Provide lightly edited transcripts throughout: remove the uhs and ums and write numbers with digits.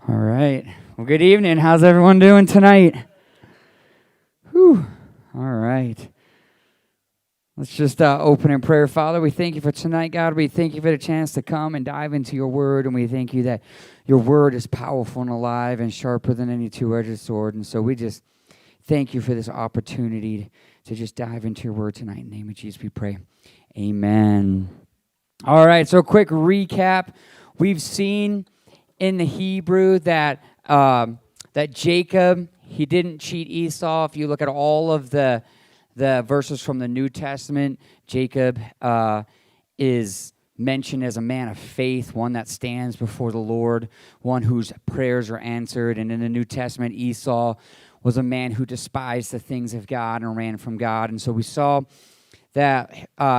All right. Well, good evening. How's everyone doing tonight? Whew. All right. Let's just open in prayer. Father, we thank you for tonight, God. We thank you for the chance to come and dive into your word, and we thank you that your word is powerful and alive and sharper than any two-edged sword. And so we just thank you for this opportunity to just dive into your word tonight. In the name of Jesus, we pray. Amen. All right, so quick recap. We've seen in the Hebrew that that Jacob, he didn't cheat Esau. If you look at all of the verses from the New Testament, Jacob is mentioned as a man of faith, one that stands before the Lord, one whose prayers are answered. And in the New Testament, Esau was a man who despised the things of God and ran from God. And so we saw that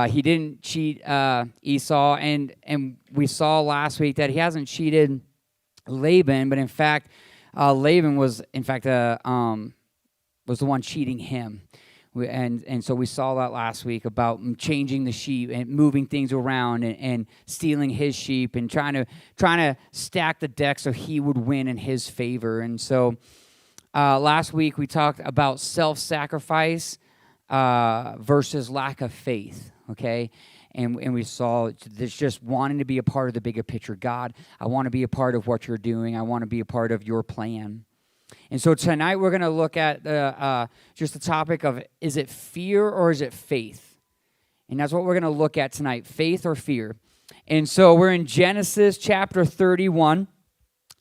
he didn't cheat Esau, and we saw last week that he hasn't cheated Laban, but in fact, Laban was the one cheating him. And so we saw that last week about changing the sheep and moving things around and stealing his sheep and trying to stack the deck so he would win in his favor. And so last week we talked about self-sacrifice versus lack of faith, okay? And we saw this just wanting to be a part of the bigger picture. God, I want to be a part of what you're doing. I want to be a part of your plan. And so tonight we're going to look at just the topic of, is it fear or is it faith? And that's what we're going to look at tonight, faith or fear. And so we're in Genesis chapter 31.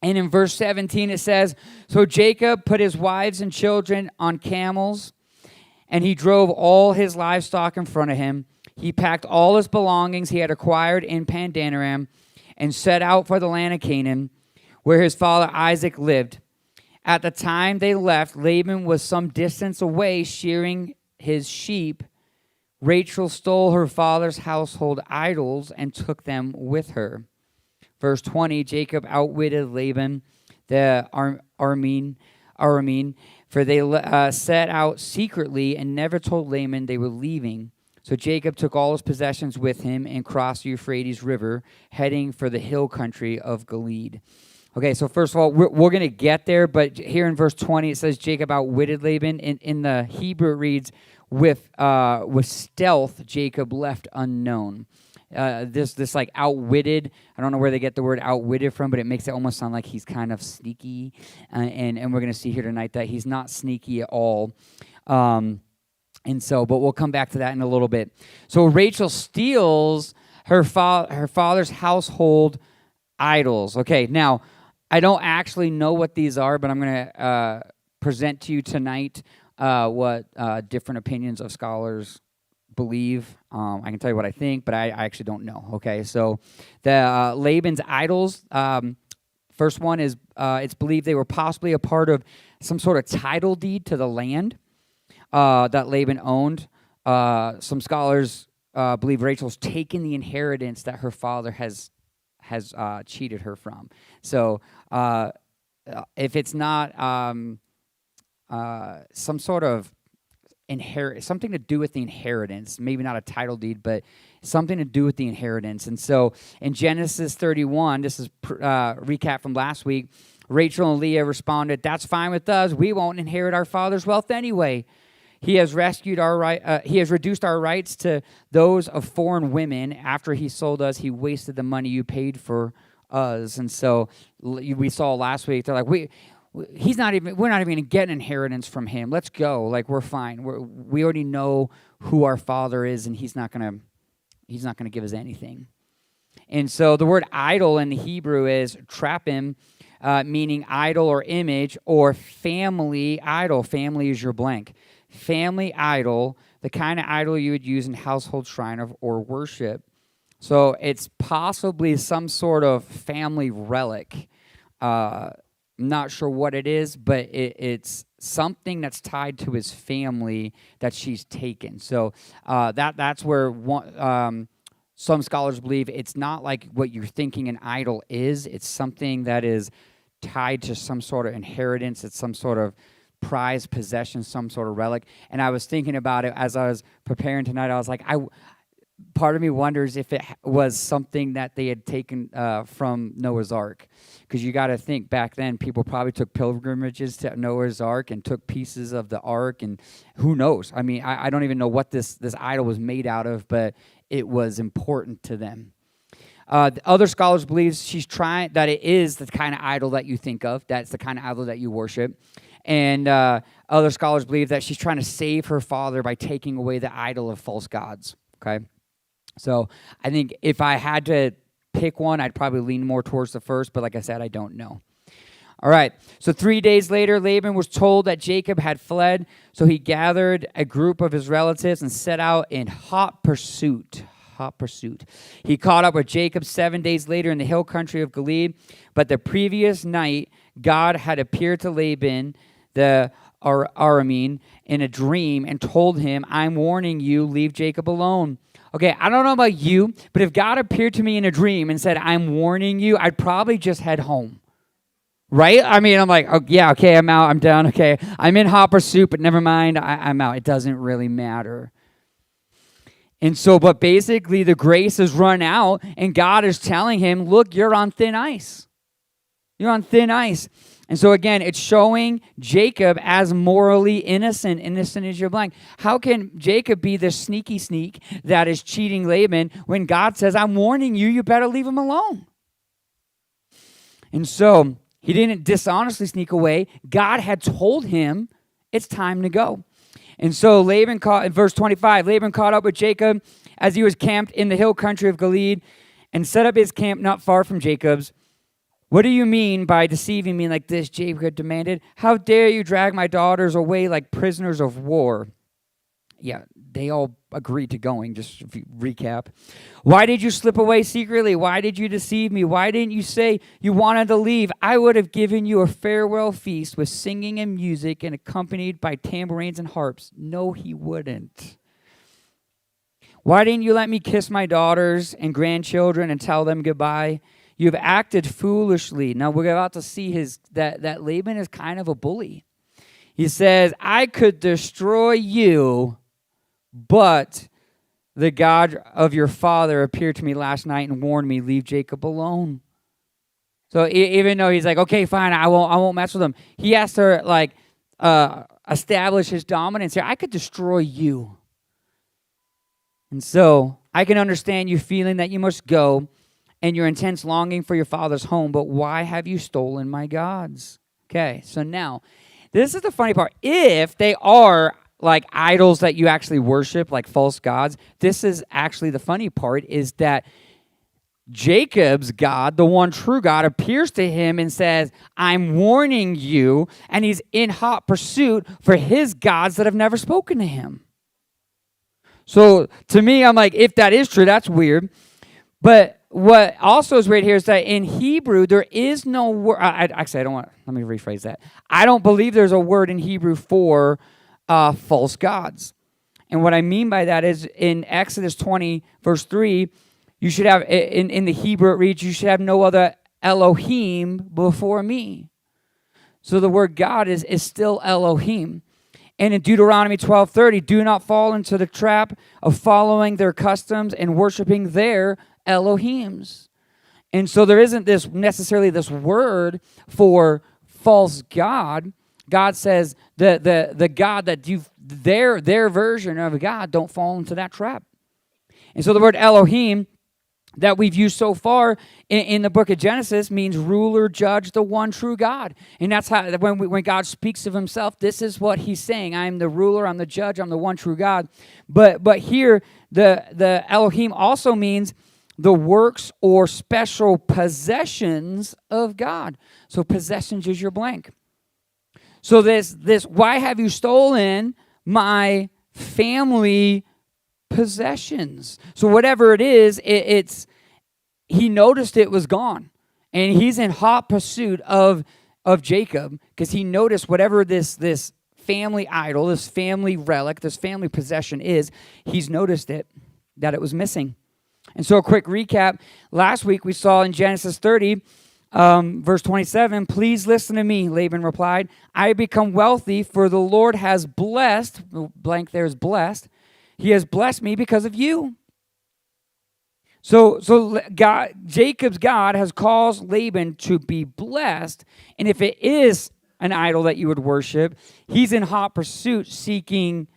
And in verse 17 it says, "So Jacob put his wives and children on camels, and he drove all his livestock in front of him. He packed all his belongings he had acquired in Pandanaram and set out for the land of Canaan, where his father Isaac lived. At the time they left, Laban was some distance away shearing his sheep. Rachel stole her father's household idols and took them with her." Verse 20, Jacob outwitted Laban, the Aramean, for they set out secretly and never told Laban they were leaving. So Jacob took all his possessions with him and crossed the Euphrates River, heading for the hill country of Gilead. Okay, so first of all, we're going to get there, but here in verse 20 it says Jacob outwitted Laban. In the Hebrew it reads, with stealth Jacob left unknown. This like outwitted, I don't know where they get the word outwitted from, but it makes it almost sound like he's kind of sneaky. And we're going to see here tonight that he's not sneaky at all. But we'll come back to that in a little bit. So Rachel steals her father's household idols. Okay, now, I don't actually know what these are, but I'm going to present to you tonight what different opinions of scholars believe. I can tell you what I think, but I actually don't know. Okay, so the Laban's idols, first one is it's believed they were possibly a part of some sort of title deed to the land that Laban owned. Some scholars believe Rachel's taken the inheritance that her father has cheated her from. So if it's not some sort of something to do with the inheritance, maybe not a title deed, but something to do with the inheritance. And so in Genesis 31, this is recap from last week, Rachel and Leah responded, "That's fine with us. We won't inherit our father's wealth anyway. He has reduced our rights to those of foreign women. After he sold us, he wasted the money you paid for us." And so we saw last week, they're like, we're not even going to get an inheritance from him. Let's go. Like, we're fine. We already know who our father is, and he's not going to give us anything. And so the word idol in the Hebrew is trapim, meaning idol or image, or family idol. Family is your blank. Family idol, the kind of idol you would use in household shrine or worship. So it's possibly some sort of family relic. Not sure what it is, but it's something that's tied to his family that she's taken. So that's where some scholars believe it's not like what you're thinking an idol is. It's something that is tied to some sort of inheritance. It's some sort of prized possession, some sort of relic. And I was thinking about it as I was preparing tonight. I was like, part of me wonders if it was something that they had taken from Noah's Ark. Because you got to think, back then, people probably took pilgrimages to Noah's Ark and took pieces of the Ark, and who knows? I mean, I don't even know what this idol was made out of, but it was important to them. The other scholars believe she's trying that it is the kind of idol that you think of. That's the kind of idol that you worship. And other scholars believe that she's trying to save her father by taking away the idol of false gods. Okay? So I think if I had to pick one, I'd probably lean more towards the first, but like I said, I don't know. All right, so 3 days later, Laban was told that Jacob had fled, so he gathered a group of his relatives and set out in hot pursuit. He caught up with Jacob 7 days later in the hill country of Gilead, but the previous night, God had appeared to Laban, the Aramean, in a dream and told him, I'm warning you, leave Jacob alone. Okay, I don't know about you, but if God appeared to me in a dream and said, I'm warning you, I'd probably just head home. Right? I mean, I'm like, oh, yeah, okay, I'm out, I'm done, okay. I'm in hot pursuit, but never mind, I'm out. It doesn't really matter. And so, but basically the grace has run out, and God is telling him, look, you're on thin ice. You're on thin ice. And so again, it's showing Jacob as morally innocent. Innocent is your blank. How can Jacob be the sneaky sneak that is cheating Laban when God says, I'm warning you, you better leave him alone? And so he didn't dishonestly sneak away. God had told him it's time to go. And so Laban in verse 25, Laban caught up with Jacob as he was camped in the hill country of Gilead and set up his camp not far from Jacob's. What do you mean by deceiving me like this? Jacob demanded. How dare you drag my daughters away like prisoners of war? Yeah, they all agreed to going, just if you recap. Why did you slip away secretly? Why did you deceive me? Why didn't you say you wanted to leave? I would have given you a farewell feast with singing and music and accompanied by tambourines and harps. No, he wouldn't. Why didn't you let me kiss my daughters and grandchildren and tell them goodbye? You've acted foolishly. Now we're about to see that Laban is kind of a bully. He says, I could destroy you, but the God of your father appeared to me last night and warned me, leave Jacob alone. So even though he's like, okay, fine, I won't mess with him, he has to establish his dominance here. I could destroy you. And so I can understand you feeling that you must go and your intense longing for your father's home, but why have you stolen my gods? Okay, so now, this is the funny part. If they are like idols that you actually worship, like false gods, this is actually the funny part, is that Jacob's God, the one true God, appears to him and says, I'm warning you, and he's in hot pursuit for his gods that have never spoken to him. So to me, I'm like, if that is true, that's weird. But what also is weird here is that in Hebrew, there is no word. Actually, let me rephrase that. I don't believe there's a word in Hebrew for false gods. And what I mean by that is in Exodus 20, verse 3, you should have, in the Hebrew it reads, you should have no other Elohim before me. So the word God is still Elohim. And in Deuteronomy 12:30, do not fall into the trap of following their customs and worshiping their Elohims. And so there isn't necessarily this word for false God. God says the God that their version of God, don't fall into that trap. And so the word Elohim that we've used so far in the book of Genesis means ruler, judge, the one true God. And that's how when God speaks of himself, this is what he's saying. I'm the ruler, I'm the judge, I'm the one true God. But here the Elohim also means the works or special possessions of God. So possessions is your blank. So this why have you stolen my family possessions? So whatever it is, it's he noticed it was gone. And he's in hot pursuit of Jacob because he noticed whatever this family idol, this family relic, this family possession is, he's noticed that it was missing. And so a quick recap. Last week we saw in Genesis 30, verse 27, please listen to me, Laban replied. I have become wealthy, for the Lord has blessed, blank there is blessed. He has blessed me because of you. So Jacob's God has caused Laban to be blessed, and if it is an idol that you would worship, he's in hot pursuit seeking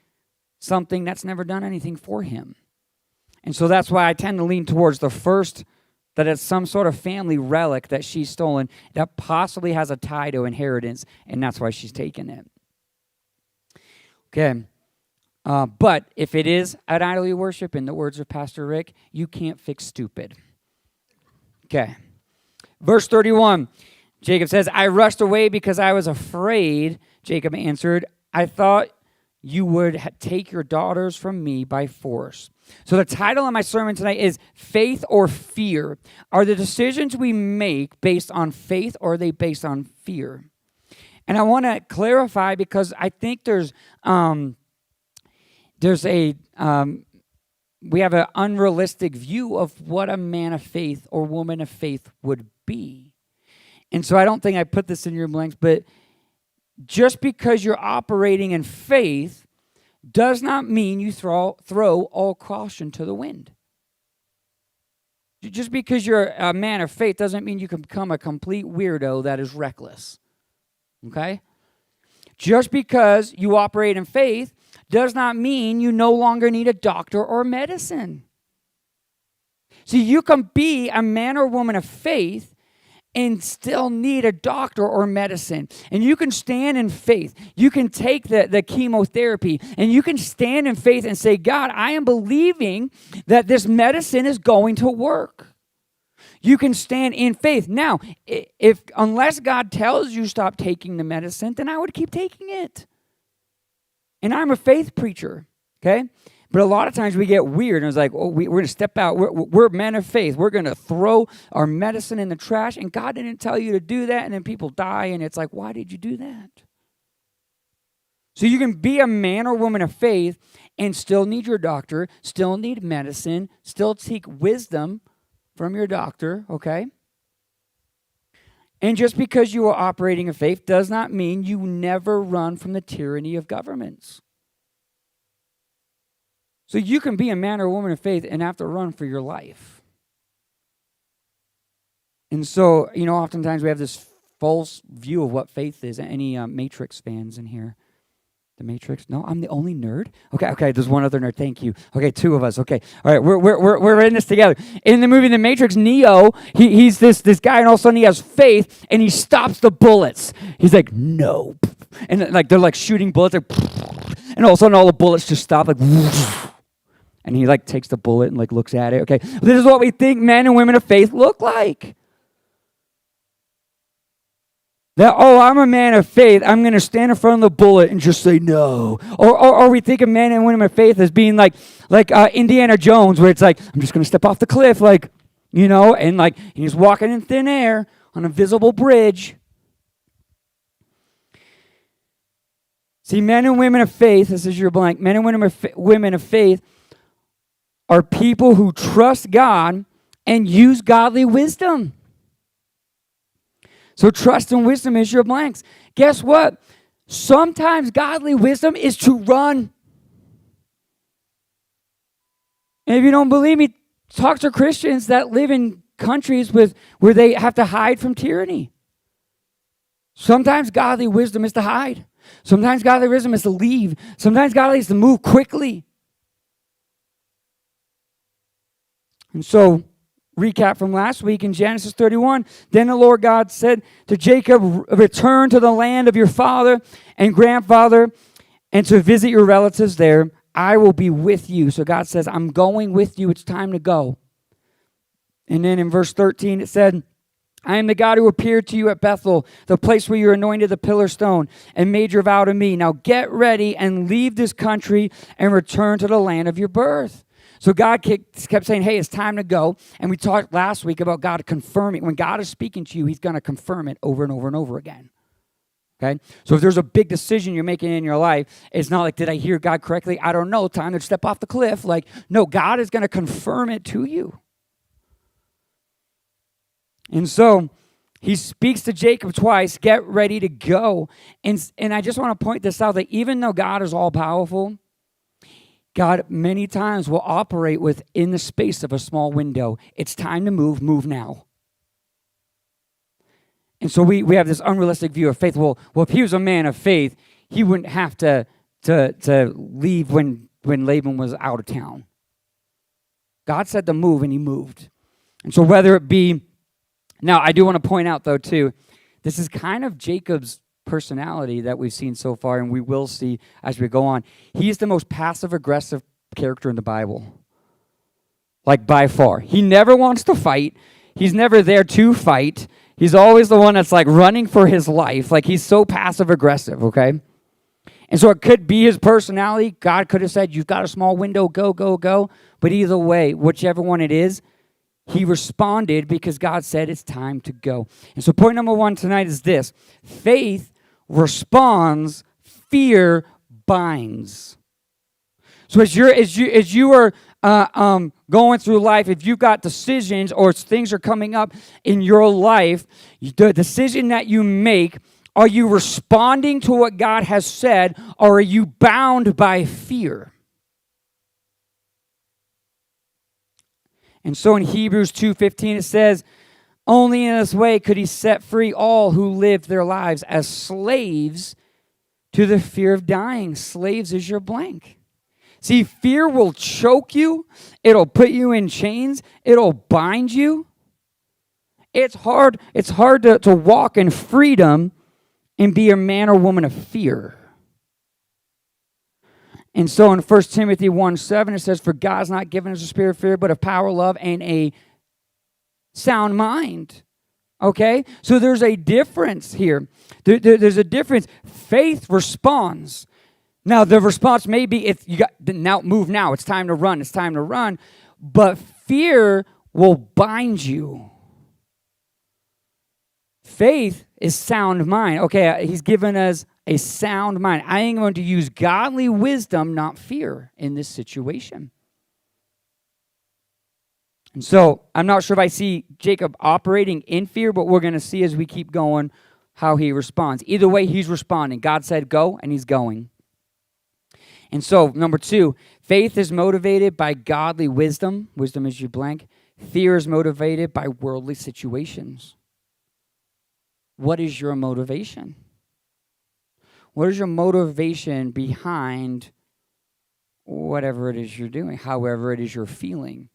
something that's never done anything for him. And so that's why I tend to lean towards the first, that it's some sort of family relic that she's stolen that possibly has a tie to inheritance, and that's why she's taking it. Okay. But if it is an idol you worship, in the words of Pastor Rick, you can't fix stupid. Okay. Verse 31, Jacob says, I rushed away because I was afraid. Jacob answered, I thought you would take your daughters from me by force. So the title of my sermon tonight is Faith or Fear. Are the decisions we make based on faith, or are they based on fear? And I want to clarify, because I think we have an unrealistic view of what a man of faith or woman of faith would be. And so I don't think I put this in your blanks, but just because you're operating in faith does not mean you throw all caution to the wind. Just because you're a man of faith doesn't mean you can become a complete weirdo that is reckless. Okay? Just because you operate in faith does not mean you no longer need a doctor or medicine. See, you can be a man or woman of faith and still need a doctor or medicine. And you can stand in faith. You can take the chemotherapy, and you can stand in faith and say, God, I am believing that this medicine is going to work. You can stand in faith. Now, unless God tells you stop taking the medicine, then I would keep taking it. And I'm a faith preacher, okay? But a lot of times we get weird, and it's like, oh, we're going to step out. We're men of faith. We're going to throw our medicine in the trash, and God didn't tell you to do that, and then people die, and it's like, why did you do that? So you can be a man or woman of faith and still need your doctor, still need medicine, still seek wisdom from your doctor, okay? And just because you are operating in faith does not mean you never run from the tyranny of governments. So you can be a man or woman of faith and have to run for your life. And so, oftentimes we have this false view of what faith is. Any Matrix fans in here? The Matrix? No, I'm the only nerd? Okay, there's one other nerd. Thank you. Okay, two of us. Okay, all right, we're in this together. In the movie The Matrix, Neo, he's this guy, and all of a sudden he has faith, and he stops the bullets. He's like, no. And they're like shooting bullets, and all of a sudden all the bullets just stop, like, and he takes the bullet and looks at it. Okay, this is what we think men and women of faith look like. That, I'm a man of faith, I'm going to stand in front of the bullet and just say no. Or we think of men and women of faith as being like Indiana Jones, where it's like, I'm just going to step off the cliff, and he's walking in thin air on a visible bridge. See, men and women of faith, this is your blank, men and women of faith are people who trust God and use godly wisdom. So trust and wisdom is your blanks. Guess what? Sometimes godly wisdom is to run. And if you don't believe me, talk to Christians that live in countries where they have to hide from tyranny. Sometimes godly wisdom is to hide. Sometimes godly wisdom is to leave. Sometimes godly is to move quickly. And so, recap from last week in Genesis 31, then the Lord God said to Jacob, return to the land of your father and grandfather and to visit your relatives there. I will be with you. So God says, I'm going with you. It's time to go. And then in verse 13 it said, I am the God who appeared to you at Bethel, the place where you anointed the pillar stone and made your vow to me. Now get ready and leave this country and return to the land of your birth. So God kept saying, hey, it's time to go. And we talked last week about God confirming. When God is speaking to you, he's going to confirm it over and over and over again. Okay? So if there's a big decision you're making in your life, it's not like, did I hear God correctly? I don't know. Time to step off the cliff. No, God is going to confirm it to you. And so he speaks to Jacob twice, get ready to go. And I just want to point this out, that even though God is all-powerful, God many times will operate within the space of a small window. It's time to move now. And so we have this unrealistic view of faith. Well, if he was a man of faith, he wouldn't have to leave when Laban was out of town. God said to move, and he moved. And so whether it be, now I do want to point out, though, too, this is kind of Jacob's personality that we've seen so far, and we will see as we go on. He's the most passive-aggressive character in the Bible, like by far. He never wants to fight. He's never there to fight. He's always the one that's like running for his life. Like he's so passive-aggressive, okay? And so it could be his personality. God could have said, you've got a small window, go, go, go. But either way, whichever one it is, he responded because God said it's time to go. And so point number 1 tonight is this. Faith responds, fear binds. So as you are going through life, if you've got decisions or things are coming up in your life, the decision that you make, are you responding to what God has said, or are you bound by fear? And so in Hebrews 2:15 it says, only in this way could he set free all who lived their lives as slaves to the fear of dying. Slaves is your blank. See, fear will choke you. It'll put you in chains. It'll bind you. It's hard to walk in freedom and be a man or woman of fear. And so in 1 Timothy 1:7, it says, for God's not given us a spirit of fear, but of power, love, and a sound mind. Okay? So there's a difference here. There's a difference. Faith responds. Now, the response may be, if you got now move now. It's time to run. It's time to run. But fear will bind you. Faith is sound mind. Okay, he's given us a sound mind. I am going to use godly wisdom, not fear, in this situation. And so I'm not sure if I see Jacob operating in fear, but we're going to see as we keep going how he responds. Either way, he's responding. God said go, and he's going. And so, number 2, faith is motivated by godly wisdom. Wisdom is your blank. Fear is motivated by worldly situations. What is your motivation? What is your motivation behind whatever it is you're doing, however it is you're feeling?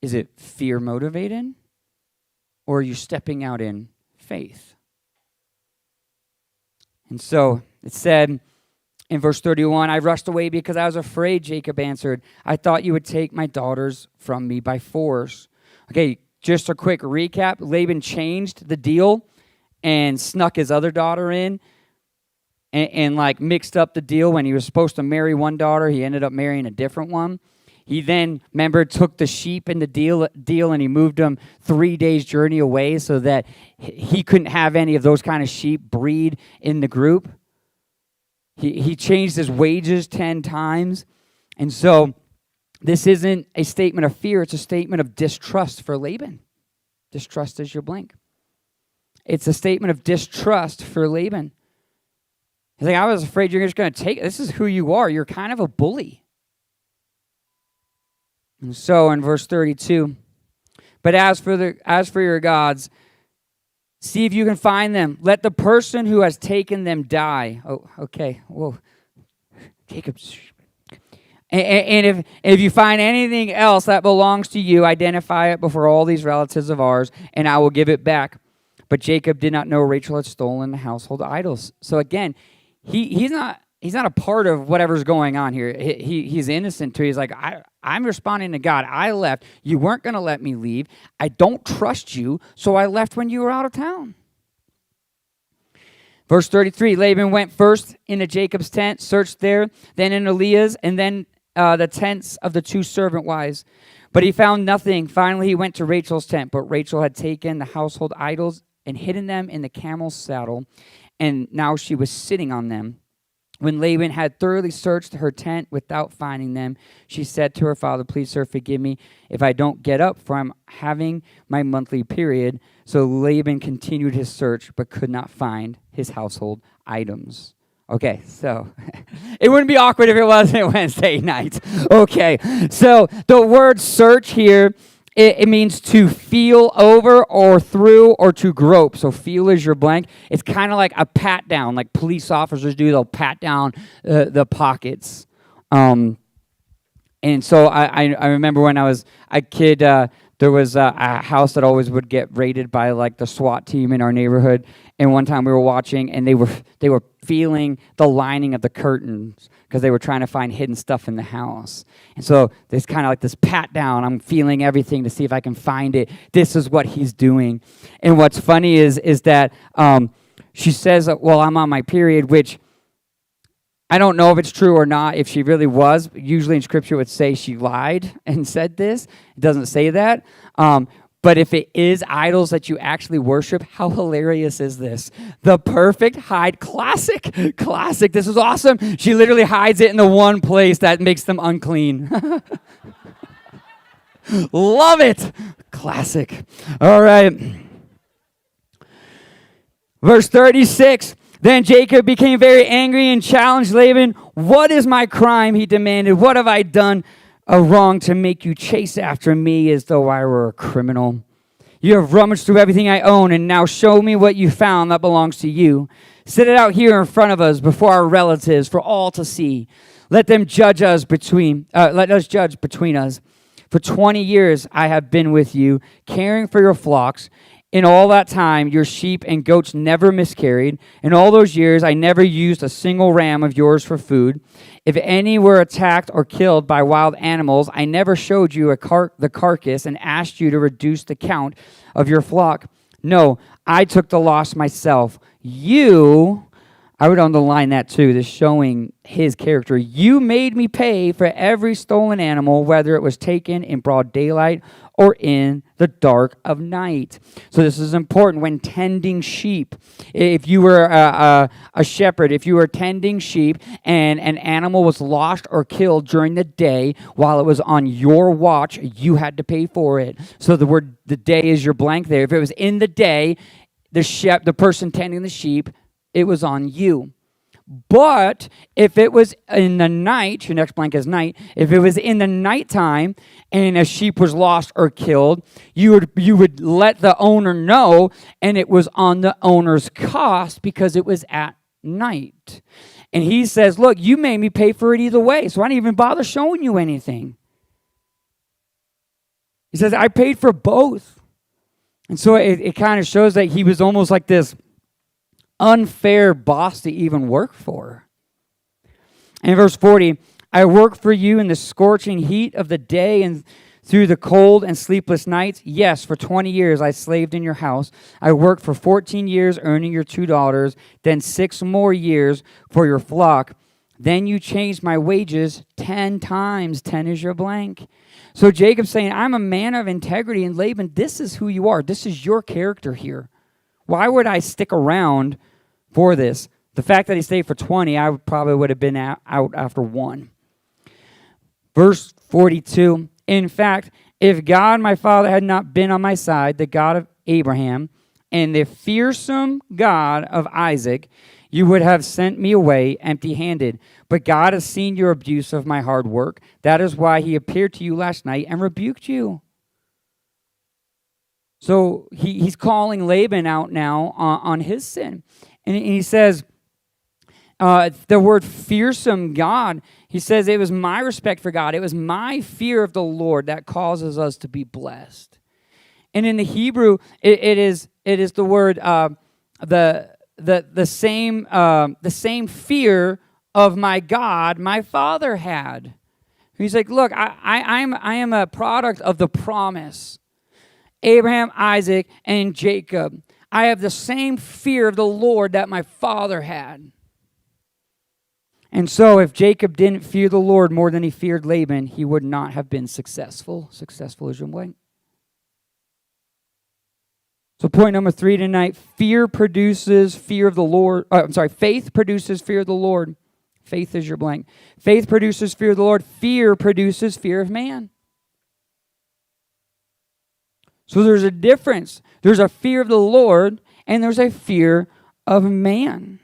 Is it fear motivated, or are you stepping out in faith? And so it said in verse 31, I rushed away because I was afraid, Jacob answered. I thought you would take my daughters from me by force. Okay, just a quick recap. Laban changed the deal and snuck his other daughter in and like mixed up the deal. When he was supposed to marry one daughter, he ended up marrying a different one. He then, remember, took the sheep in the deal and he moved them 3 days' journey away so that he couldn't have any of those kind of sheep breed in the group. He changed his wages 10 times. And so this isn't a statement of fear. It's a statement of distrust for Laban. Distrust is your blank. It's a statement of distrust for Laban. He's like, I was afraid you're just going to take it. This is who you are. You're kind of a bully. And so in verse 32, but as for your gods, see if you can find them. Let the person who has taken them die. Oh, okay. Whoa. Jacob. And if you find anything else that belongs to you, identify it before all these relatives of ours, and I will give it back. But Jacob did not know Rachel had stolen the household idols. So again, he's not a part of whatever's going on here. He's innocent too. He's like, I'm responding to God. I left. You weren't going to let me leave. I don't trust you, so I left when you were out of town. Verse 33, Laban went first into Jacob's tent, searched there, then in Leah's, and then the tents of the 2 servant wives. But he found nothing. Finally, he went to Rachel's tent, but Rachel had taken the household idols and hidden them in the camel's saddle, and now she was sitting on them. When Laban had thoroughly searched her tent without finding them, she said to her father, please, sir, forgive me if I don't get up, for I'm having my monthly period. So Laban continued his search, but could not find his household items. Okay, so it wouldn't be awkward if it wasn't Wednesday night. Okay, so the word search here, it means to feel over or through or to grope. So feel is your blank. It's kind of like a pat down, like police officers do. They'll pat down the pockets. And so I remember when I was a kid, there was a house that always would get raided by like the SWAT team in our neighborhood. And one time we were watching, and they were feeling the lining of the curtains because they were trying to find hidden stuff in the house. And so there's kind of like this pat down. I'm feeling everything to see if I can find it. This is what he's doing. And what's funny is that she says, well, I'm on my period, which I don't know if it's true or not, if she really was. Usually in Scripture it would say she lied and said this. It doesn't say that. But if it is idols that you actually worship, how hilarious is this? The perfect hide. Classic. This is awesome. She literally hides it in the one place that makes them unclean. Love it. Classic. All right. Verse 36. Then Jacob became very angry and challenged Laban. What is my crime? He demanded. What have I done wrong to make you chase after me as though I were a criminal? You have rummaged through everything I own, and now show me what you found that belongs to you. Set it out here in front of us before our relatives for all to see. Let us judge between us. For 20 years I have been with you, caring for your flocks. In all that time, your sheep and goats never miscarried. In all those years, I never used a single ram of yours for food. If any were attacked or killed by wild animals, I never showed you the carcass and asked you to reduce the count of your flock. No, I took the loss myself. I would underline that too, this showing his character. You made me pay for every stolen animal, whether it was taken in broad daylight or in the dark of night. So this is important when tending sheep. If you were a shepherd, if you were tending sheep and an animal was lost or killed during the day while it was on your watch, you had to pay for it. So the day is your blank there. If it was in the day, the person tending the sheep, it was on you. But if it was in the night, your next blank is night. If it was in the nighttime and a sheep was lost or killed, you would let the owner know, and it was on the owner's cost because it was at night. And he says, look, you made me pay for it either way, so I didn't even bother showing you anything. He says, I paid for both. And so it kind of shows that he was almost like this unfair boss to even work for. And in verse 40, I worked for you in the scorching heat of the day and through the cold and sleepless nights. Yes, for 20 years I slaved in your house. I worked for 14 years earning your $2, then 6 more years for your flock. Then you changed my wages 10 times. 10 is your blank. So Jacob's saying, I'm a man of integrity. And Laban, this is who you are. This is your character here. Why would I stick around for this? The fact that he stayed for 20, I probably would have been out after 1. Verse 42, in fact, if God, my father, had not been on my side, the God of Abraham, and the fearsome God of Isaac, you would have sent me away empty-handed. But God has seen your abuse of my hard work. That is why he appeared to you last night and rebuked you. So he's calling Laban out now on his sin. And he says, the word fearsome God, he says it was my respect for God. It was my fear of the Lord that causes us to be blessed. And in the Hebrew, it is the word, the same fear of my God my father had. He's like, look, I am a product of the promise. Abraham, Isaac, and Jacob. I have the same fear of the Lord that my father had. And so if Jacob didn't fear the Lord more than he feared Laban, he would not have been successful. Successful is your blank. So point number 3 tonight, faith produces fear of the Lord. Faith produces fear of the Lord. Faith is your blank. Faith produces fear of the Lord. Fear produces fear of man. So there's a difference. There's a fear of the Lord and there's a fear of man.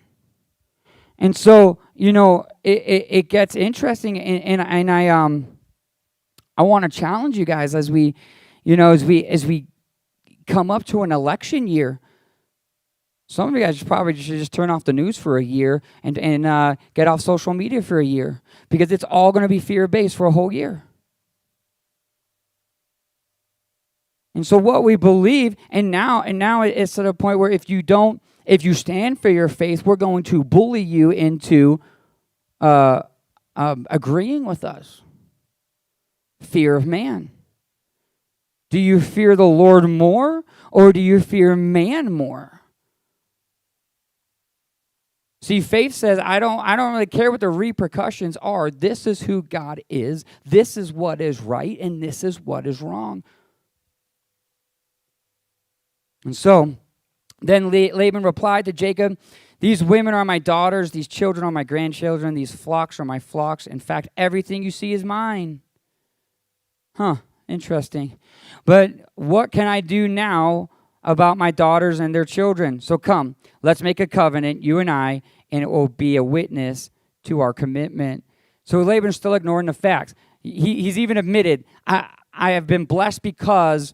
And so, it gets interesting, and I want to challenge you guys as we come up to an election year. Some of you guys probably should just turn off the news for a year and get off social media for a year, because it's all going to be fear-based for a whole year. And so what we believe, and now it's to the point where if you stand for your faith, we're going to bully you into agreeing with us. Fear of man. Do you fear the Lord more, or do you fear man more? See, faith says, I don't really care what the repercussions are. This is who God is. This is what is right, and this is what is wrong. And so, then Laban replied to Jacob, "These women are my daughters, these children are my grandchildren, these flocks are my flocks. In fact, everything you see is mine." Interesting. "But what can I do now about my daughters and their children? So come, let's make a covenant, you and I, and it will be a witness to our commitment." So Laban's still ignoring the facts. He's even admitted, I have been blessed because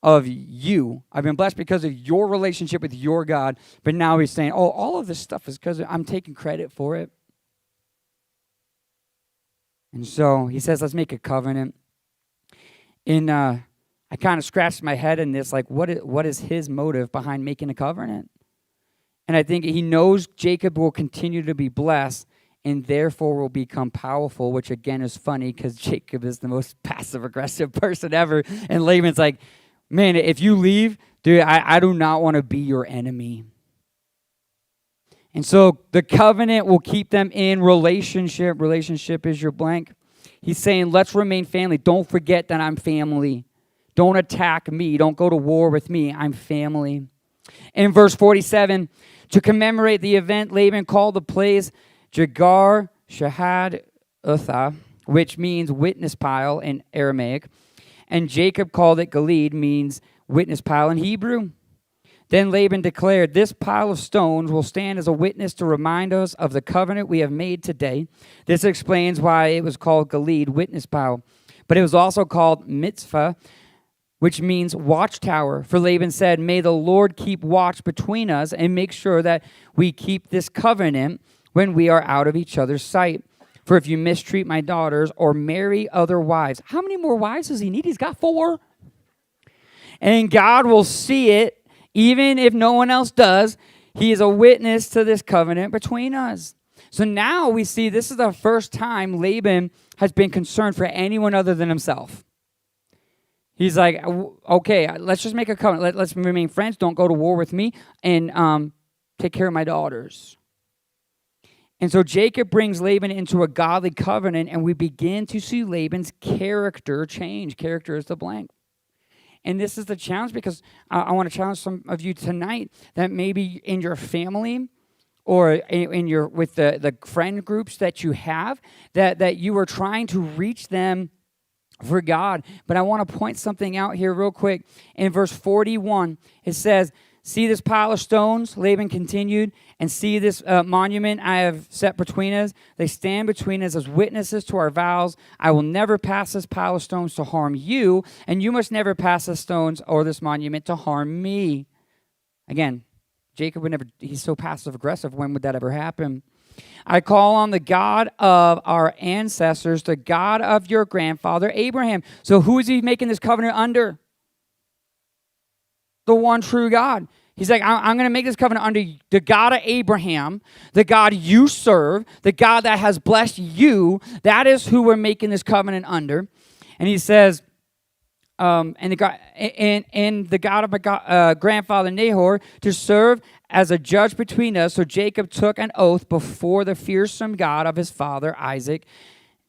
of you. I've been blessed because of your relationship with your God. But now he's saying, all of this stuff is because I'm taking credit for it. And so he says, let's make a covenant. And I kind of scratched my head in this, like, what is his motive behind making a covenant? And I think he knows Jacob will continue to be blessed and therefore will become powerful, which again is funny because Jacob is the most passive-aggressive person ever. And Laban's like, man, if you leave, dude, I do not want to be your enemy. And so the covenant will keep them in relationship. Relationship is your blank. He's saying, let's remain family. Don't forget that I'm family. Don't attack me. Don't go to war with me. I'm family. In verse 47, to commemorate the event, Laban called the place Jagar Shahad Utha, which means witness pile in Aramaic. And Jacob called it Gilead, means witness pile in Hebrew. Then Laban declared, this pile of stones will stand as a witness to remind us of the covenant we have made today. This explains why it was called Gilead, witness pile. But it was also called Mitzvah, which means watchtower. For Laban said, may the Lord keep watch between us and make sure that we keep this covenant when we are out of each other's sight. For if you mistreat my daughters or marry other wives. How many more wives does he need? He's got 4. And God will see it, even if no one else does. He is a witness to this covenant between us. So now we see this is the first time Laban has been concerned for anyone other than himself. He's like, okay, let's just make a covenant. Let's remain friends. Don't go to war with me. And take care of my daughters. And so Jacob brings Laban into a godly covenant, and we begin to see Laban's character change. Character is the blank. And this is the challenge, because I want to challenge some of you tonight that maybe in your family or in your with the friend groups that you have, that you are trying to reach them for God. But I want to point something out here real quick. In verse 41, it says, see this pile of stones, Laban continued, and see this monument I have set between us. They stand between us as witnesses to our vows. I will never pass this pile of stones to harm you, and you must never pass the stones or this monument to harm me. Again, Jacob would never, he's so passive-aggressive. When would that ever happen? I call on the God of our ancestors, the God of your grandfather Abraham. So who is he making this covenant under? The one true God. He's like, I'm going to make this covenant under the God of Abraham, the God you serve, the God that has blessed you. That is who we're making this covenant under. And he says, and the God of my grandfather Nahor to serve as a judge between us. So Jacob took an oath before the fearsome God of his father Isaac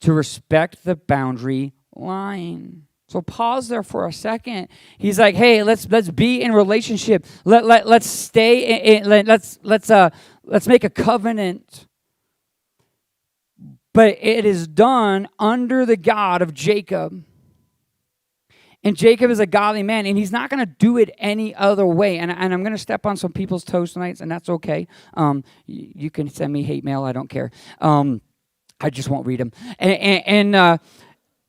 to respect the boundary line. So pause there for a second. He's like, hey, let's be in relationship. Let's stay in, let's make a covenant. But it is done under the God of Jacob. And Jacob is a godly man, and he's not going to do it any other way. And I'm going to step on some people's toes tonight, and that's okay. You can send me hate mail. I don't care. I just won't read them.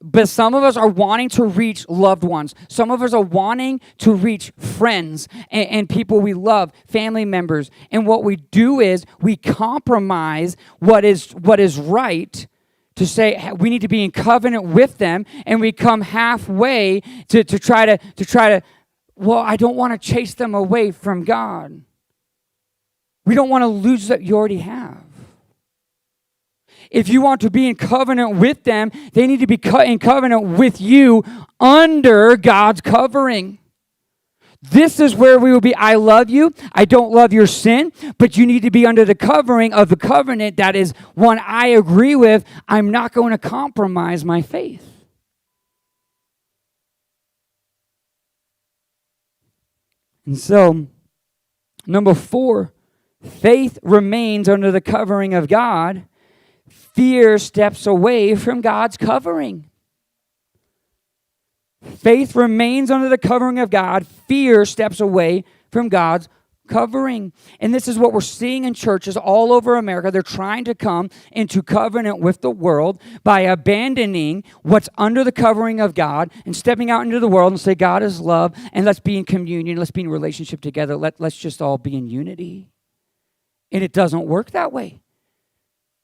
But some of us are wanting to reach loved ones. Some of us are wanting to reach friends and people we love, family members. And what we do is we compromise what is right to say we need to be in covenant with them, and we come halfway to try to, well, I don't want to chase them away from God. We don't want to lose what you already have. If you want to be in covenant with them, they need to be in covenant with you under God's covering. This is where we will be. I love you. I don't love your sin, but you need to be under the covering of the covenant that is one I agree with. I'm not going to compromise my faith. And so, number 4, faith remains under the covering of God. Fear steps away from God's covering. Faith remains under the covering of God. Fear steps away from God's covering. And this is what we're seeing in churches all over America. They're trying to come into covenant with the world by abandoning what's under the covering of God and stepping out into the world and say, God is love, and let's be in communion. Let's be in relationship together. Let's just all be in unity. And it doesn't work that way.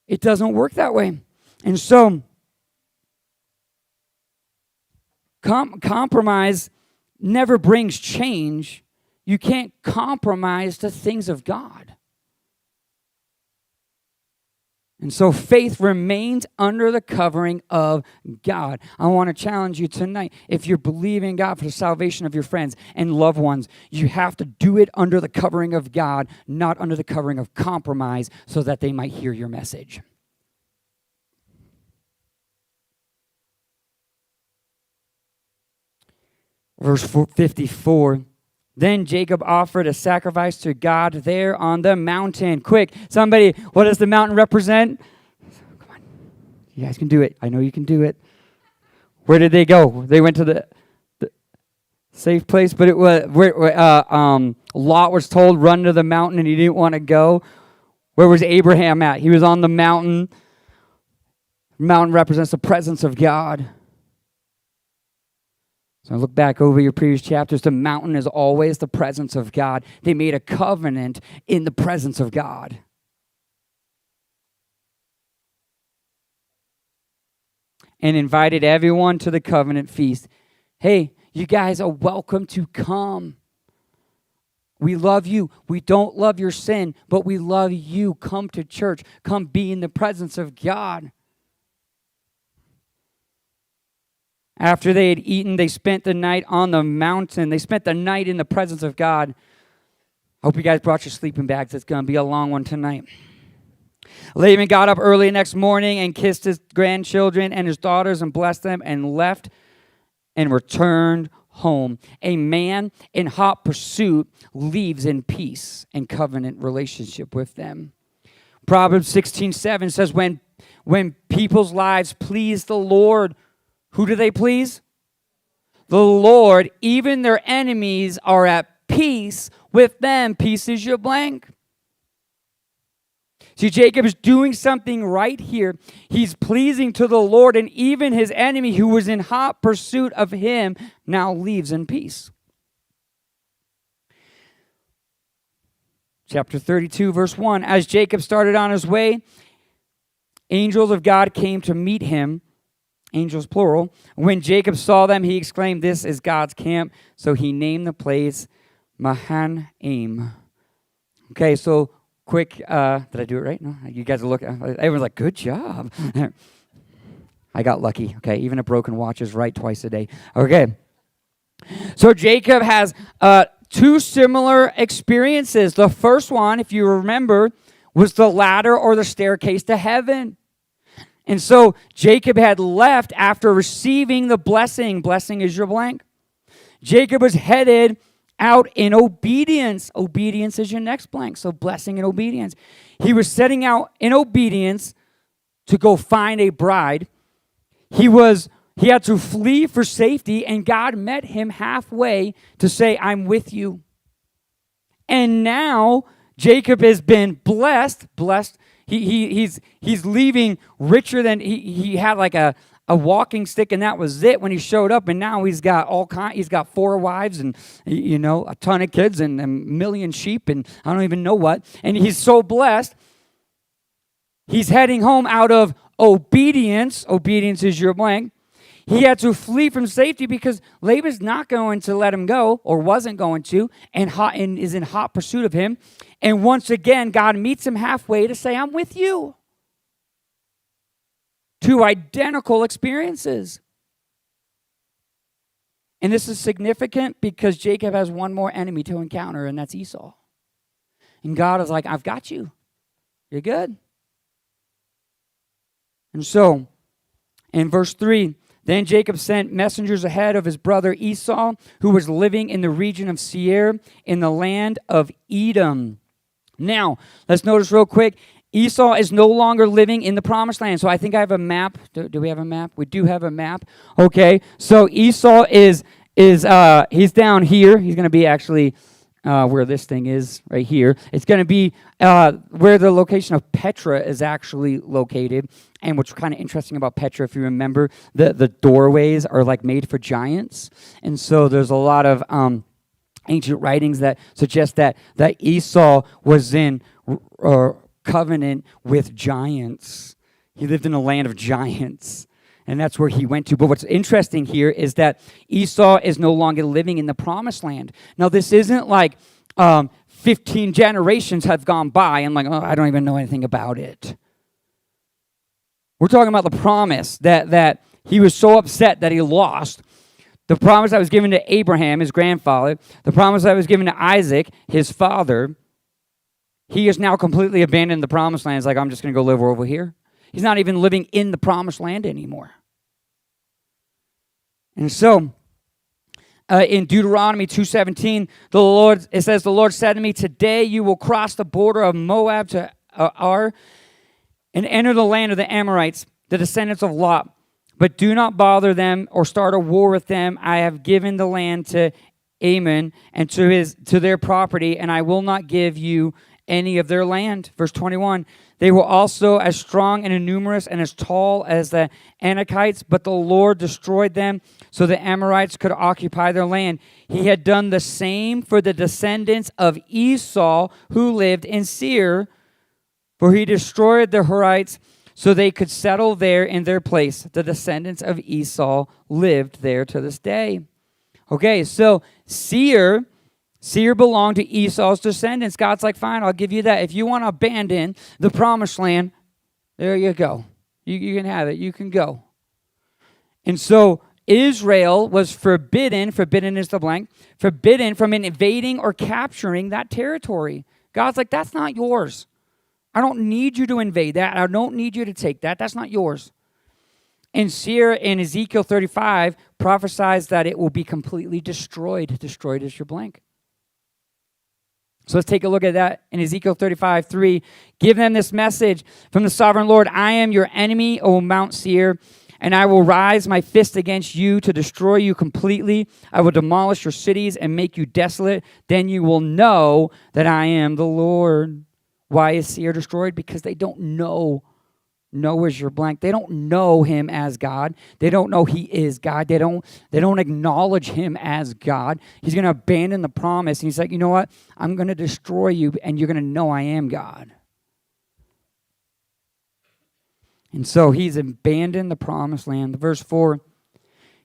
It doesn't work that way. And so, compromise never brings change. You can't compromise the things of God. And so faith remains under the covering of God. I want to challenge you tonight. If you're believing God for the salvation of your friends and loved ones, you have to do it under the covering of God, not under the covering of compromise, so that they might hear your message. Verse 54. Then Jacob offered a sacrifice to God there on the mountain. Quick, somebody, what does the mountain represent? Come on. You guys can do it. I know you can do it. Where did they go? They went to the safe place, but it was where Lot was told, run to the mountain, and he didn't want to go. Where was Abraham at? He was on the mountain. The mountain represents the presence of God. So look back over your previous chapters. The mountain is always the presence of God. They made a covenant in the presence of God. And invited everyone to the covenant feast. Hey, you guys are welcome to come. We love you. We don't love your sin, but we love you. Come to church. Come be in the presence of God. After they had eaten, they spent the night on the mountain. They spent the night in the presence of God. I hope you guys brought your sleeping bags. It's going to be a long one tonight. Laban got up early next morning and kissed his grandchildren and his daughters and blessed them and left and returned home. A man in hot pursuit leaves in peace and covenant relationship with them. Proverbs 16:7 says, when people's lives please the Lord, who do they please? The Lord. Even their enemies are at peace with them. Peace is your blank. See, Jacob is doing something right here. He's pleasing to the Lord, and even his enemy who was in hot pursuit of him now leaves in peace. Chapter 32, verse 1. As Jacob started on his way, angels of God came to meet him. Angels plural. When Jacob saw them, he exclaimed, "This is God's camp." So he named the place Mahanaim. Okay, so quick. Did I do it right? No, you guys are looking. Everyone's like, "Good job." I got lucky. Okay, even a broken watch is right twice a day. Okay. So Jacob has 2 similar experiences. The first one, if you remember, was the ladder or the staircase to heaven. And so Jacob had left after receiving the blessing. Blessing is your blank. Jacob was headed out in obedience. Obedience is your next blank. So blessing and obedience. He was setting out in obedience to go find a bride. He was He had to flee for safety, and God met him halfway to say, I'm with you. And now Jacob has been blessed. He's leaving richer than he had, like a walking stick, and that was it when he showed up. And now he's got he's got 4 wives and a ton of kids and a million sheep and I don't even know what. And he's so blessed. He's heading home out of obedience. Obedience is your blank. He had to flee from safety because Laban's not going to let him go, or wasn't going to, and is in hot pursuit of him. And once again, God meets him halfway to say, I'm with you. 2 identical experiences. And this is significant because Jacob has one more enemy to encounter, and that's Esau. And God is like, I've got you. You're good. And so, in verse 3, then Jacob sent messengers ahead of his brother Esau, who was living in the region of Seir, in the land of Edom. Now, let's notice real quick, Esau is no longer living in the promised land. So I think I have a map. Do we have a map? We do have a map. Okay, so Esau is he's down here. He's going to be actually where this thing is, right here. It's going to be where the location of Petra is actually located. And what's kind of interesting about Petra, if you remember, the doorways are like made for giants. And so there's a lot of ancient writings that suggest that Esau was in covenant with giants. He lived in a land of giants. And that's where he went to. But what's interesting here is that Esau is no longer living in the promised land. Now, this isn't like 15 generations have gone by and like, oh, I don't even know anything about it. We're talking about the promise that he was so upset that he lost. The promise that was given to Abraham, his grandfather. The promise that was given to Isaac, his father. He has now completely abandoned the promised land. It's like, I'm just going to go live over here. He's not even living in the promised land anymore. And so, in Deuteronomy 2:17, it says, the Lord said to me, today you will cross the border of Moab to Ar and enter the land of the Amorites, the descendants of Lot. But do not bother them or start a war with them. I have given the land to Ammon and to their property, and I will not give you any of their land. Verse 21, they were also as strong and as numerous and as tall as the Anakites, but the Lord destroyed them so the Amorites could occupy their land. He had done the same for the descendants of Esau who lived in Seir, for he destroyed the Horites so they could settle there in their place. The descendants of Esau lived there to this day. Okay, so Seir belonged to Esau's descendants. God's like, fine, I'll give you that. If you want to abandon the promised land, there you go. You can have it. You can go. And so Israel was forbidden is the blank, forbidden from invading or capturing that territory. God's like, that's not yours. I don't need you to invade that. I don't need you to take that. That's not yours. And Seir in Ezekiel 35 prophesies that it will be completely destroyed. Destroyed is your blank. So let's take a look at that in Ezekiel 35:3. Give them this message from the sovereign Lord. I am your enemy, O Mount Seir, and I will rise my fist against you to destroy you completely. I will demolish your cities and make you desolate. Then you will know that I am the Lord. Why is Seir destroyed? Because they don't know. Know is your blank. They don't know him as God. They don't know he is God. They don't acknowledge him as God. He's going to abandon the promise. And he's like, you know what? I'm going to destroy you, and you're going to know I am God. And so he's abandoned the promised land. Verse 4,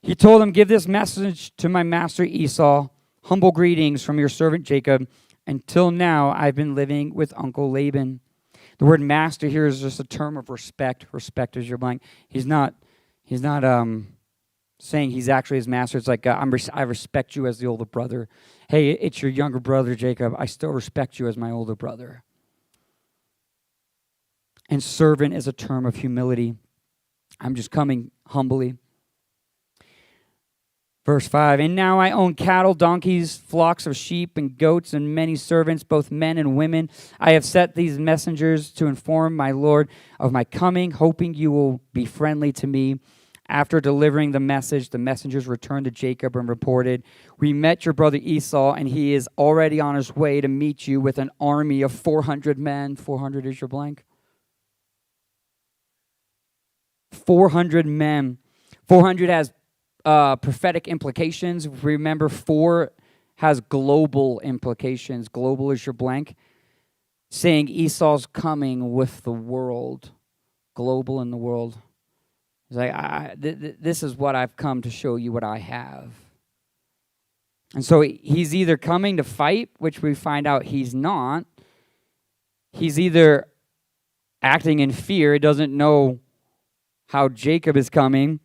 he told them, give this message to my master Esau. Humble greetings from your servant Jacob. Until now, I've been living with Uncle Laban. The word master here is just a term of respect. Respect is your blank. He's not saying he's actually his master. It's like, I respect you as the older brother. Hey, it's your younger brother, Jacob. I still respect you as my older brother. And servant is a term of humility. I'm just coming humbly. Verse 5, and now I own cattle, donkeys, flocks of sheep, and goats, and many servants, both men and women. I have set these messengers to inform my Lord of my coming, hoping you will be friendly to me. After delivering the message, the messengers returned to Jacob and reported, "We met your brother Esau, and he is already on his way to meet you with an army of 400 men." 400 is your blank. 400 men. 400 has prophetic implications. Remember, 4 has global implications. Global is your blank. Saying Esau's coming with the world. Global in the world. He's like, this is what I've come to show you what I have. And so he's either coming to fight, which we find out he's not. He's either acting in fear, doesn't know how Jacob is coming,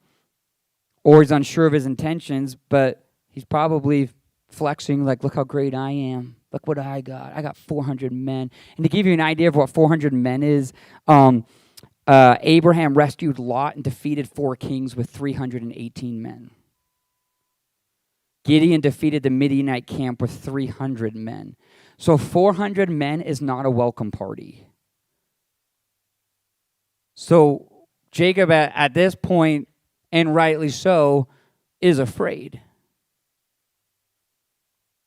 or he's unsure of his intentions, but he's probably flexing like, look how great I am. Look what I got. I got 400 men. And to give you an idea of what 400 men is, Abraham rescued Lot and defeated 4 kings with 318 men. Gideon defeated the Midianite camp with 300 men. So 400 men is not a welcome party. So Jacob at this point, and rightly so, is afraid.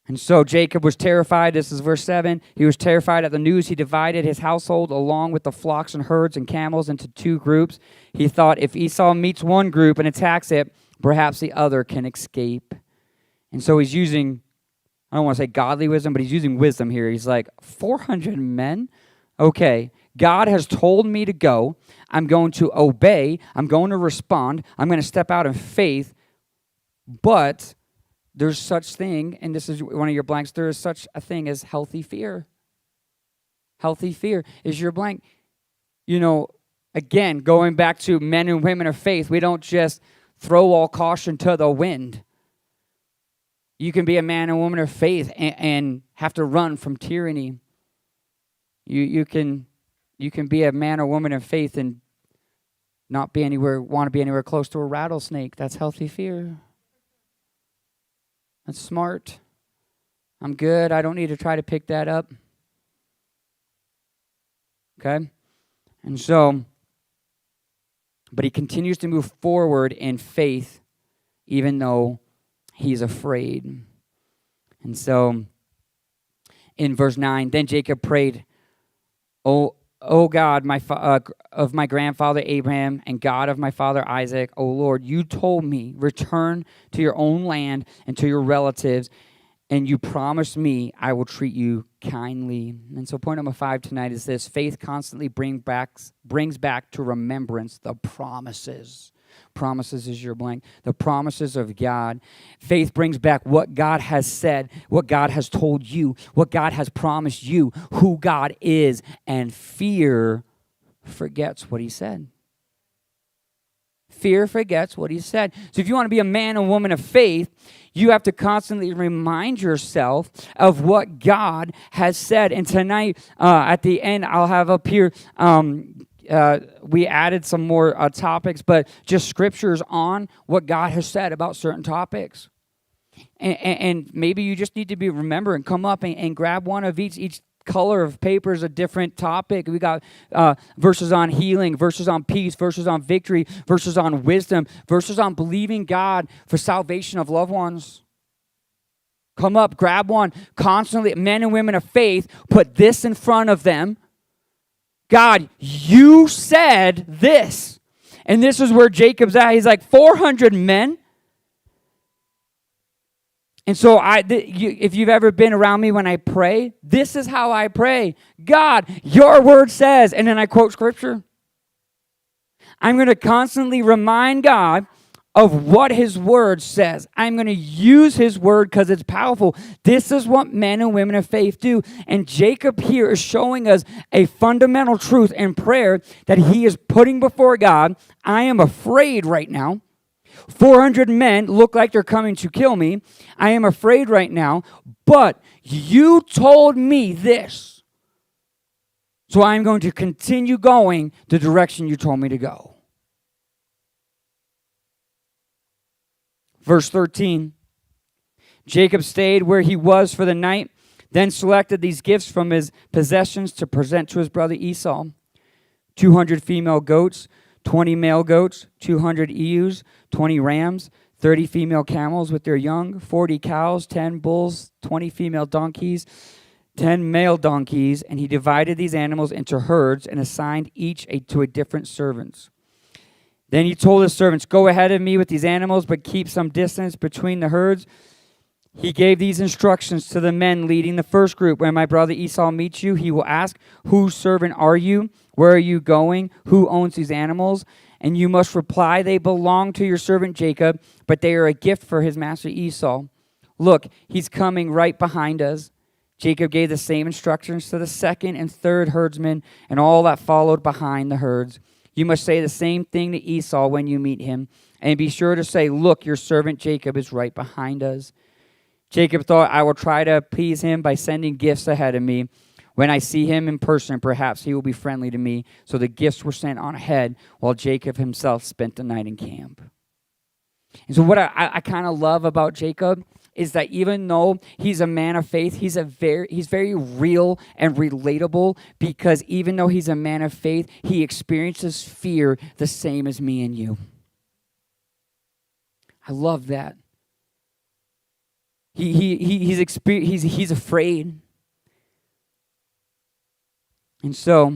And so Jacob was terrified. This is verse 7. He was terrified at the news. He divided his household along with the flocks and herds and camels into 2 groups. He thought, if Esau meets one group and attacks it, perhaps the other can escape. And so he's using, I don't want to say godly wisdom, but he's using wisdom here. He's like, 400 men? Okay, God has told me to go. I'm going to obey. I'm going to respond. I'm going to step out in faith. But there's such thing, and this is one of your blanks, there is such a thing as healthy fear. Healthy fear is your blank. You know, again, going back to men and women of faith, we don't just throw all caution to the wind. You can be a man and woman of faith and have to run from tyranny. You can be a man or woman of faith and not be anywhere, want to be anywhere close to a rattlesnake. That's healthy fear. That's smart. I'm good. I don't need to try to pick that up. Okay? And so, but he continues to move forward in faith even though he's afraid. And so, in verse 9, then Jacob prayed, O God, of my grandfather Abraham and God of my father Isaac, O Lord, you told me, return to your own land and to your relatives, and you promised me I will treat you kindly. And so point number 5 tonight is this: faith constantly brings back to remembrance the promises. Promises is your blank. The promises of God. Faith brings back what God has said, what God has told you, what God has promised you, who God is, and fear forgets what he said. Fear forgets what he said. So if you want to be a man and woman of faith, you have to constantly remind yourself of what God has said. And tonight, at the end, I'll have up here, we added some more topics, but just scriptures on what God has said about certain topics. And maybe you just need to be remember and come up and grab one of each color of paper is a different topic. We got verses on healing, verses on peace, verses on victory, verses on wisdom, verses on believing God for salvation of loved ones. Come up, grab one. Constantly, men and women of faith, put this in front of them. God, you said this. And this is where Jacob's at. He's like, 400 men. And so if you've ever been around me when I pray, this is how I pray. God, your word says, and then I quote scripture. I'm going to constantly remind God of what his word says. I'm going to use his word because it's powerful. This is what men and women of faith do. And Jacob here is showing us a fundamental truth in prayer that he is putting before God. I am afraid right now. 400 men look like they're coming to kill me. I am afraid right now, but you told me this. So I'm going to continue going the direction you told me to go. Verse 13, Jacob stayed where he was for the night, then selected these gifts from his possessions to present to his brother Esau: 200 female goats, 20 male goats, 200 ewes, 20 rams, 30 female camels with their young, 40 cows, 10 bulls, 20 female donkeys, 10 male donkeys. And he divided these animals into herds and assigned each to a different servant. Then he told his servants, go ahead of me with these animals, but keep some distance between the herds. He gave these instructions to the men leading the first group. When my brother Esau meets you, he will ask, whose servant are you? Where are you going? Who owns these animals? And you must reply, they belong to your servant Jacob, but they are a gift for his master Esau. Look, he's coming right behind us. Jacob gave the same instructions to the second and third herdsmen and all that followed behind the herds. You must say the same thing to Esau when you meet him, and be sure to say, look, your servant Jacob is right behind us. Jacob thought, I will try to appease him by sending gifts ahead of me. When I see him in person, perhaps he will be friendly to me. So the gifts were sent on ahead, while Jacob himself spent the night in camp. And so what I kind of love about Jacob is that even though he's a man of faith, he's very real and relatable, because even though he's a man of faith, he experiences fear the same as me and you. I love that. He's afraid. And so,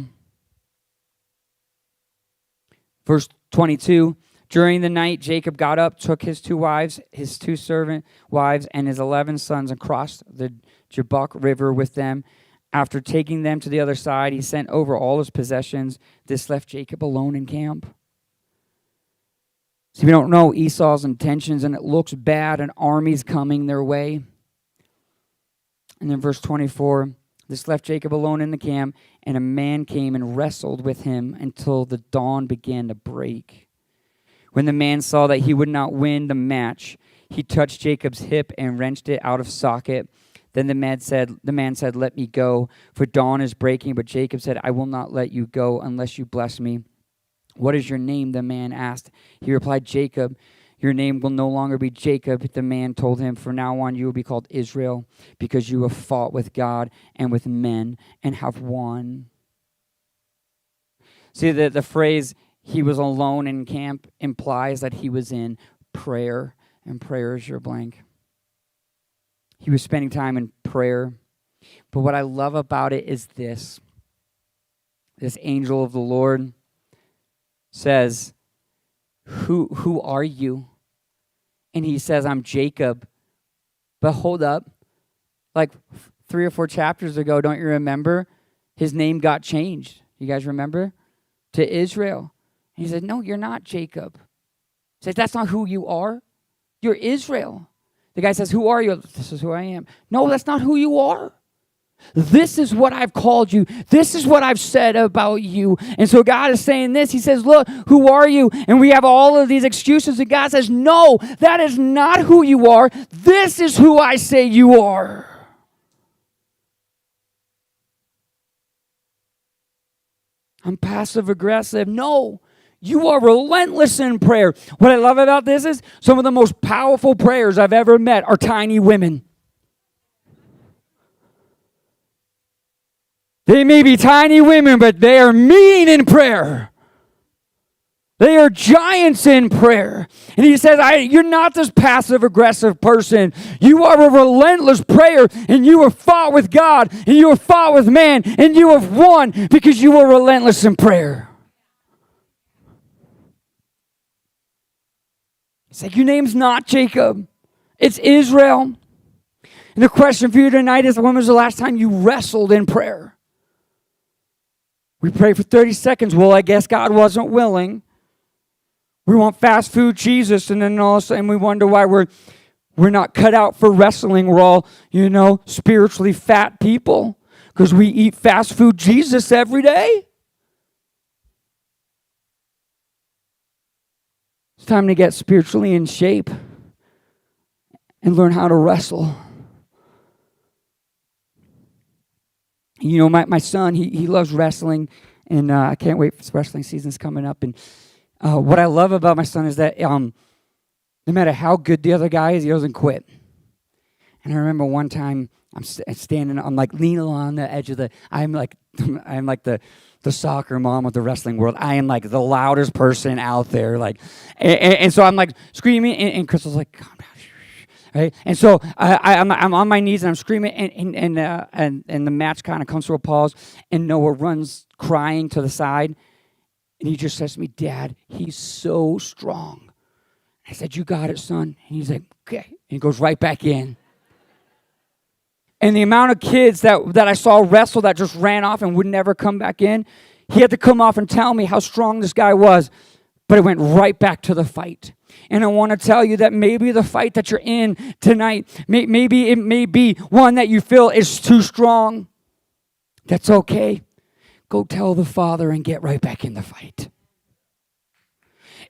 verse 22, during the night, Jacob got up, took his 2 wives, his 2 servant wives, and his 11 sons, and crossed the Jabbok River with them. After taking them to the other side, he sent over all his possessions. This left Jacob alone in camp. See, we don't know Esau's intentions, and it looks bad. An army's coming their way. And then verse 24, this left Jacob alone in the camp, and a man came and wrestled with him until the dawn began to break. When the man saw that he would not win the match, he touched Jacob's hip and wrenched it out of socket. Then the man said, let me go, for dawn is breaking. But Jacob said, I will not let you go unless you bless me. What is your name? The man asked. He replied, Jacob. Your name will no longer be Jacob. The man told him, from now on you will be called Israel, because you have fought with God and with men and have won. See, the phrase, he was alone in camp, implies that he was in prayer, and prayer is your blank. He was spending time in prayer. But what I love about it is this. This angel of the Lord says, who are you? And he says, I'm Jacob. But hold up. Like 3 or 4 chapters ago, don't you remember? His name got changed. You guys remember? To Israel. And he said, no, you're not Jacob. He says, that's not who you are. You're Israel. The guy says, who are you? This is who I am. No, that's not who you are. This is what I've called you. This is what I've said about you. And so God is saying this. He says, look, who are you? And we have all of these excuses. And God says, no, that is not who you are. This is who I say you are. I'm passive aggressive. No, you are relentless in prayer. What I love about this is some of the most powerful prayers I've ever met are tiny women. They may be tiny women, but they are mean in prayer. They are giants in prayer. And he says, you're not this passive-aggressive person. You are a relentless prayer, and you have fought with God, and you have fought with man, and you have won because you were relentless in prayer. It's like, your name's not Jacob. It's Israel. And the question for you tonight is, when was the last time you wrestled in prayer? We pray for 30 seconds. Well, I guess God wasn't willing. We want fast food Jesus, and then all of a sudden we wonder why we're not cut out for wrestling. We're all, spiritually fat people because we eat fast food Jesus every day. It's time to get spiritually in shape and learn how to wrestle. My son, he loves wrestling, and I can't wait for this wrestling season's coming up. And what I love about my son is that no matter how good the other guy is, he doesn't quit. And I remember one time standing, I'm like leaning on the edge of I'm like the soccer mom of the wrestling world. I am like the loudest person out there. Like, and so I'm like screaming, and Crystal's like, calm down. Right? And so I'm on my knees and I'm screaming, and the match kind of comes to a pause, and Noah runs crying to the side, and he just says to me, Dad, he's so strong. I said, you got it, son. And he's like, okay. And he goes right back in. And the amount of kids that I saw wrestle that just ran off and would never come back in, he had to come off and tell me how strong this guy was. But it went right back to the fight. And I want to tell you that maybe the fight that you're in tonight, maybe it may be one that you feel is too strong. That's okay. Go tell the Father and get right back in the fight.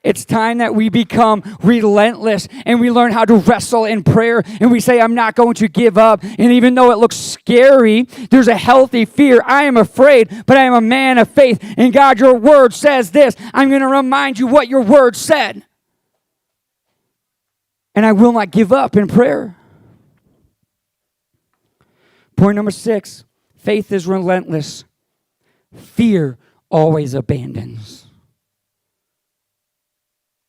It's time that we become relentless and we learn how to wrestle in prayer, and we say, I'm not going to give up. And even though it looks scary, there's a healthy fear. I am afraid, but I am a man of faith. And God, your word says this. I'm going to remind you what your word said. And I will not give up in prayer. Point number 6, faith is relentless. Fear always abandons.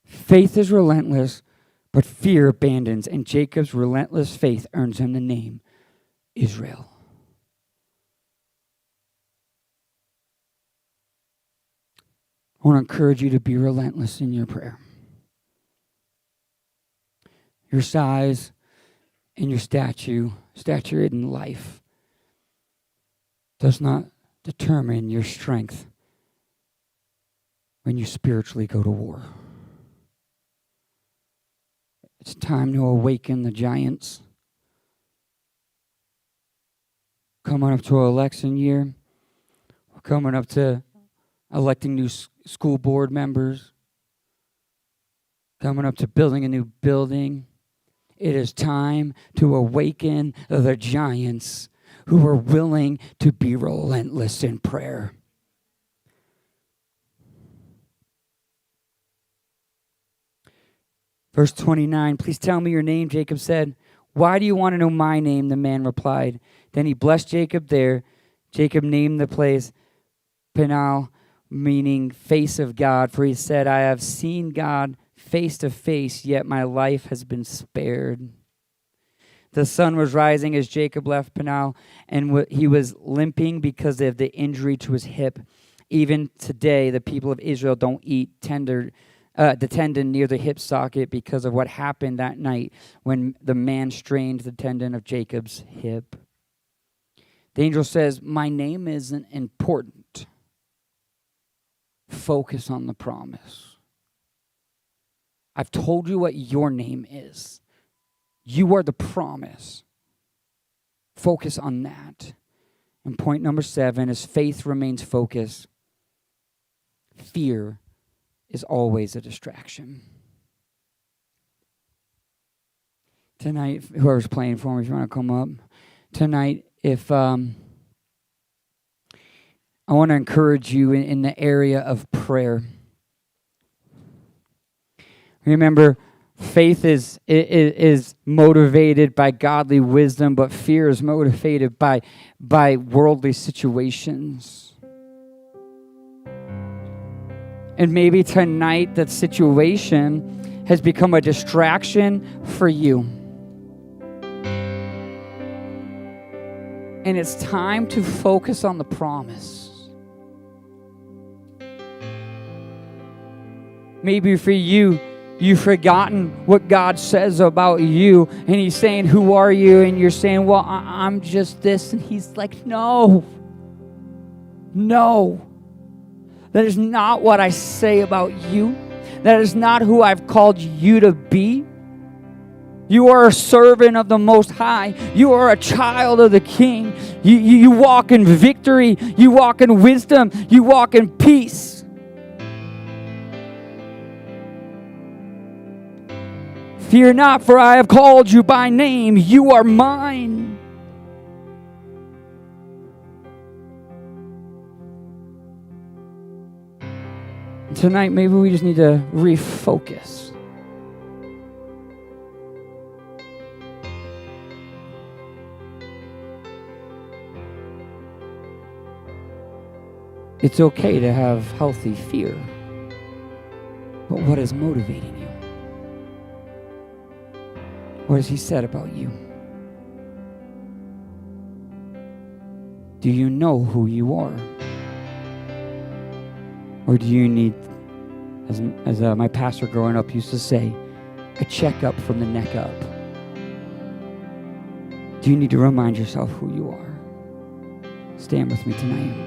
Faith is relentless, but fear abandons. And Jacob's relentless faith earns him the name Israel. I want to encourage you to be relentless in your prayer. Your size and your stature in life does not determine your strength when you spiritually go to war. It's time to awaken the giants. Coming up to election year, we're coming up to electing new school board members, coming up to building a new building. It is time to awaken the giants who are willing to be relentless in prayer. Verse 29, please tell me your name, Jacob said. Why do you want to know my name? The man replied. Then he blessed Jacob there. Jacob named the place Peniel, meaning face of God, for he said, I have seen God face to face, yet my life has been spared. The sun was rising as Jacob left Peniel, and he was limping because of the injury to his hip. Even today, the people of Israel don't eat the tendon near the hip socket because of what happened that night when the man strained the tendon of Jacob's hip. The angel says, my name isn't important. Focus on the promise. I've told you what your name is. You are the promise. Focus on that. And point number 7 is faith remains focused. Fear is always a distraction. Tonight, whoever's playing for me, if you want to come up. Tonight, if I want to encourage you in the area of prayer. Remember, faith is motivated by godly wisdom, but fear is motivated by worldly situations. And maybe tonight that situation has become a distraction for you. And it's time to focus on the promise. Maybe for you, you've forgotten what God says about you. And he's saying, who are you? And you're saying, well, I'm just this. And he's like, no. That is not what I say about you. That is not who I've called you to be. You are a servant of the Most High. You are a child of the King. You walk in victory. You walk in wisdom. You walk in peace. Fear not, for I have called you by name. You are mine. Tonight, maybe we just need to refocus. It's okay to have healthy fear. But what is motivating you? What has he said about you? Do you know who you are? Or do you need, as my pastor growing up used to say, a checkup from the neck up? Do you need to remind yourself who you are? Stand with me tonight.